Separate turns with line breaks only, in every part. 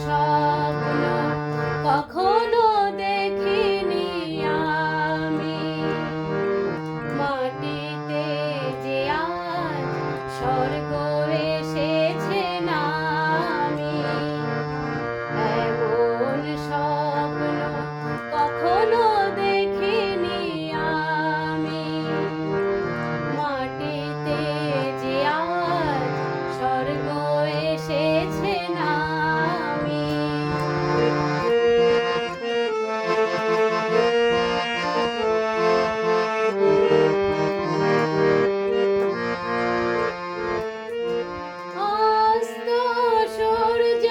স্বপ্ন কখনো দেখিনি আমি, মাটিতে যে আজ স্বর্গ এসেছে নামি। এমন স্বপ্ন কখনো দেখিনি আমি, মাটিতে যে আজ স্বর্গ এসেছে নামি। অস্ত সূর্য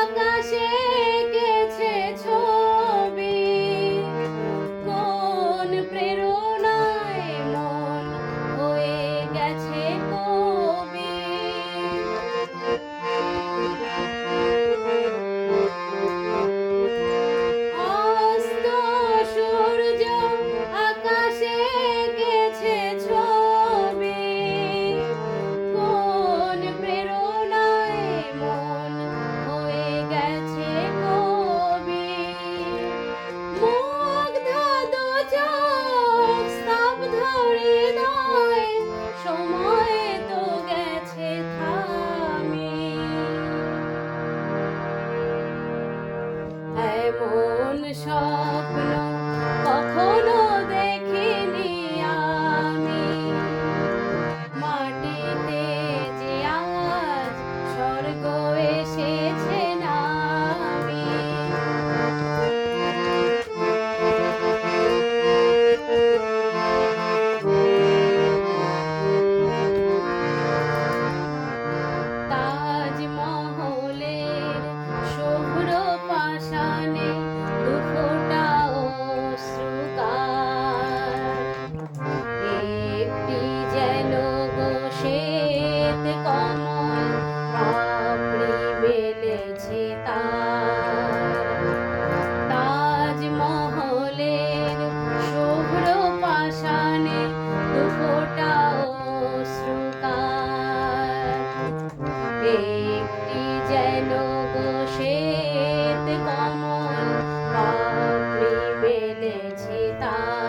আকাশে এঁকেছে ছবি, কোন প্রেরণায় মন হয়ে গেছে কবি। অস্ত সূর্য আকাশে এঁকেছে ছবি, কোন প্রেরণায় মন হয়ে গেছে কবি। মুগ্ধ দু চোখ স্তব্ধ হৃদয়, সময় তো গেছে থামি। এমন স্বপ্ন কখনো দেখিনি আমি, মাটিতে যে আজ স্বর্গ এসেছে নামি। তাজমহলের শুভ্র পাষাণে দুফোঁটা অশ্রুকার, একটি যেন গো শ্বেত কমল পাপড়ি মেলেছে তার। তাজমহলের শুভ্র পাষাণে দুফোঁটা অশ্রুকার, একটি যেন গো শ্বেত কমল পাপড়ি মেলেছে তার।